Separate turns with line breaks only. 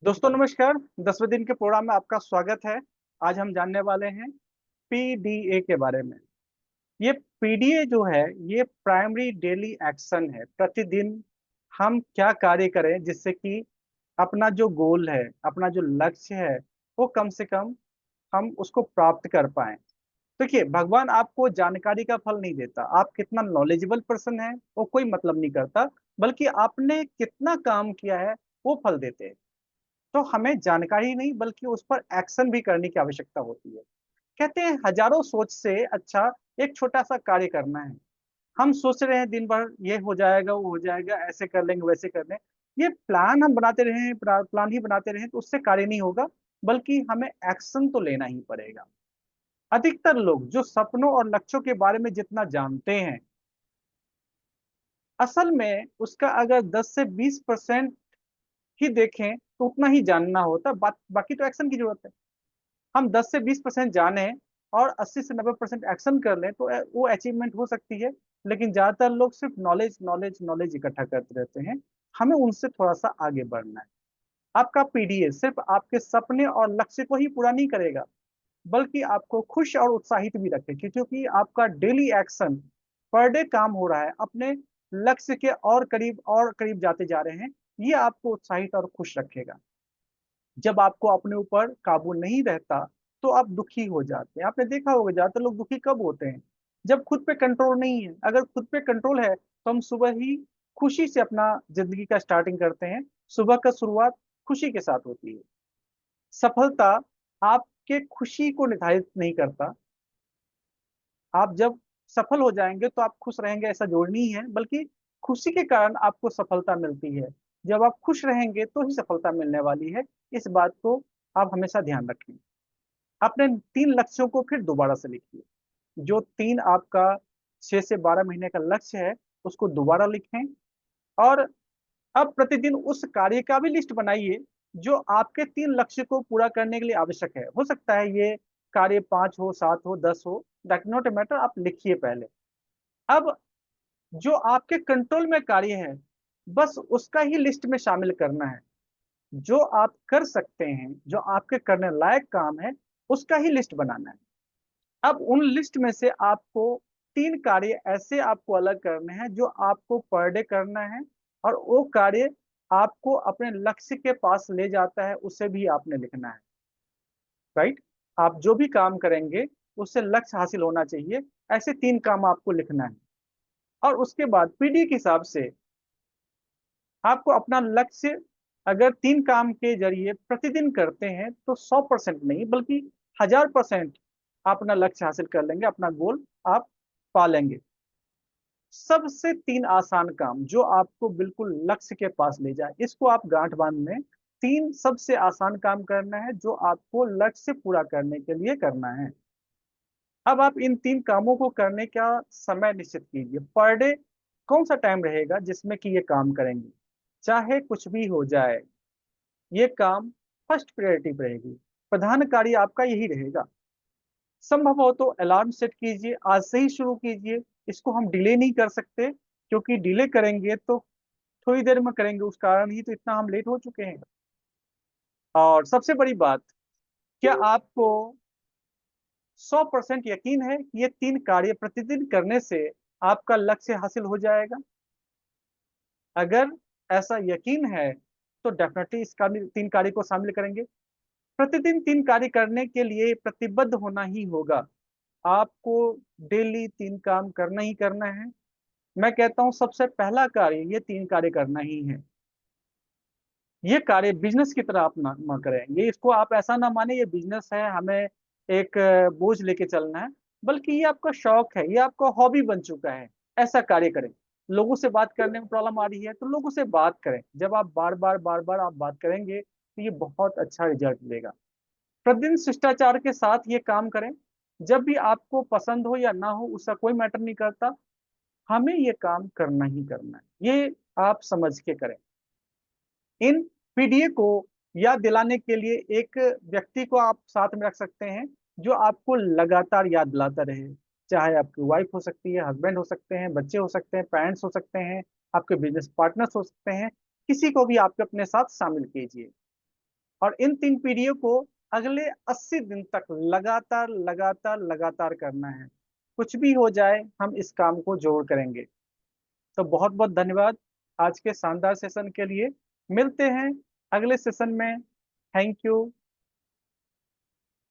दोस्तों नमस्कार। 10वें दिन के प्रोग्राम में आपका स्वागत है। आज हम जानने वाले हैं पीडीए के बारे में। ये पीडीए जो है ये प्राइमरी डेली एक्शन है। प्रतिदिन हम क्या कार्य करें जिससे कि अपना जो गोल है, अपना जो लक्ष्य है, वो कम से कम हम उसको प्राप्त कर पाए। देखिए, भगवान आपको जानकारी का फल नहीं देता, आप कितना नॉलेजेबल पर्सन है वो कोई मतलब नहीं करता, बल्कि आपने कितना काम किया है वो फल देते हैं। तो हमें जानकारी नहीं बल्कि उस पर एक्शन भी करने की आवश्यकता होती है। कहते हैं हजारों सोच से अच्छा एक छोटा सा कार्य करना है। हम सोच रहे हैं दिन भर ये हो जाएगा वो हो जाएगा, ऐसे कर लेंगे वैसे कर लेंगे। ये प्लान हम बनाते रहे, प्लान ही बनाते रहे तो उससे कार्य नहीं होगा, बल्कि हमें एक्शन तो लेना ही पड़ेगा। अधिकतर लोग जो सपनों और लक्ष्यों के बारे में जितना जानते हैं, असल में उसका अगर 10 से 20% ही देखें तो उतना ही जानना होता। बाकी तो एक्शन की जरूरत है। हम 10 से 20% जाने और 80 से 90% एक्शन कर लें तो वो अचीवमेंट हो सकती है। लेकिन ज्यादातर लोग सिर्फ नॉलेज नॉलेज नॉलेज इकट्ठा करते रहते हैं। हमें उनसे थोड़ा सा आगे बढ़ना है। आपका पीडीए सिर्फ आपके सपने और लक्ष्य को ही पूरा नहीं करेगा, बल्कि आपको खुश और उत्साहित भी रखेगी, क्योंकि आपका डेली एक्शन, पर डे काम हो रहा है, अपने लक्ष्य के और करीब जाते जा रहे हैं। ये आपको उत्साहित और खुश रखेगा। जब आपको अपने ऊपर काबू नहीं रहता तो आप दुखी हो जाते हैं। आपने देखा होगा ज्यादातर लोग दुखी कब होते हैं? जब खुद पे कंट्रोल नहीं है। अगर खुद पे कंट्रोल है तो हम सुबह ही खुशी से अपना जिंदगी का स्टार्टिंग करते हैं। सुबह का शुरुआत खुशी के साथ होती है। सफलता आपके खुशी को निर्धारित नहीं करता। आप जब सफल हो जाएंगे तो आप खुश रहेंगे ऐसा जरूरी नहीं है, बल्कि खुशी के कारण आपको सफलता मिलती है। जब आप खुश रहेंगे तो ही सफलता मिलने वाली है। इस बात को आप हमेशा ध्यान रखें। अपने 3 लक्ष्यों को फिर दोबारा से लिखिए। जो तीन आपका 6 से 12 महीने का लक्ष्य है उसको दोबारा लिखें। और अब प्रतिदिन उस कार्य का भी लिस्ट बनाइए जो आपके 3 लक्ष्य को पूरा करने के लिए आवश्यक है। हो सकता है ये कार्य 5 हो, 7 हो, 10 हो, दैट नॉट मैटर, आप लिखिए पहले। अब जो आपके कंट्रोल में कार्य है, बस उसका ही लिस्ट में शामिल करना है। जो आप कर सकते हैं, जो आपके करने लायक काम है, उसका ही लिस्ट बनाना है। अब उन लिस्ट में से आपको 3 कार्य ऐसे आपको अलग करने हैं जो आपको पर डे करना है। और वो कार्य आपको अपने लक्ष्य के पास ले जाता है, उसे भी आपने लिखना है। राइट? आप जो भी काम करेंगे उससे लक्ष्य हासिल होना चाहिए। ऐसे 3 काम आपको लिखना है। और उसके बाद पीडी के हिसाब से आपको अपना लक्ष्य, अगर 3 काम के जरिए प्रतिदिन करते हैं तो 100% नहीं बल्कि 1000% आप अपना लक्ष्य हासिल कर लेंगे, अपना गोल आप पा लेंगे। सबसे 3 आसान काम जो आपको बिल्कुल लक्ष्य के पास ले जाए, इसको आप गांठ बांध में 3 सबसे आसान काम करना है जो आपको लक्ष्य पूरा करने के लिए करना है। अब आप इन 3 कामों को करने का समय निश्चित कीजिए। पर डे कौन सा टाइम रहेगा जिसमें कि ये काम करेंगे। चाहे कुछ भी हो जाए, ये काम फर्स्ट प्रायोरिटी पे रहेगी। प्रधान कार्य आपका यही रहेगा। संभव हो तो अलार्म सेट कीजिए, आज से ही शुरू कीजिए। इसको हम डिले नहीं कर सकते, क्योंकि डिले करेंगे तो थोड़ी देर में करेंगे, उस कारण ही तो इतना हम लेट हो चुके हैं। और सबसे बड़ी बात, क्या आपको 100% यकीन है कि ये 3 कार्य प्रतिदिन करने से आपका लक्ष्य हासिल हो जाएगा? अगर ऐसा यकीन है तो डेफिनेटली इसका भी 3 कार्य को शामिल करेंगे। प्रतिदिन 3 कार्य करने के लिए प्रतिबद्ध होना ही होगा। आपको डेली 3 काम करना ही करना है। मैं कहता हूं सबसे पहला कार्य ये 3 कार्य करना ही है। ये कार्य बिजनेस की तरह आप ना करें। ये इसको आप ऐसा ना माने ये बिजनेस है, हमें एक बोझ लेके चलना है, बल्कि ये आपका शौक है, ये आपका हॉबी बन चुका है। ऐसा कार्य करें। लोगों से बात करने में प्रॉब्लम आ रही है तो लोगों से बात करें। जब आप बार बार आप बात करेंगे तो ये बहुत अच्छा रिजल्ट देगा। प्रतिदिन शिष्टाचार के साथ ये काम करें। जब भी आपको पसंद हो या ना हो उसका कोई मैटर नहीं करता, हमें ये काम करना ही करना है। ये आप समझ के करें। इन पीडीए को याद दिलाने के लिए एक व्यक्ति को आप साथ में रख सकते हैं जो आपको लगातार याद दिलाता रहे। चाहे आपकी वाइफ हो सकती है, हस्बैंड हो सकते हैं, बच्चे हो सकते हैं, पेरेंट्स हो सकते हैं, आपके बिजनेस पार्टनर्स हो सकते हैं। किसी को भी आप अपने साथ शामिल कीजिए। और इन 3 पीढ़ियों को अगले 80 दिन तक लगातार लगातार लगातार करना है। कुछ भी हो जाए हम इस काम को जरूर करेंगे। तो बहुत बहुत धन्यवाद आज के शानदार सेशन के लिए। मिलते हैं अगले सेशन में। Thank you.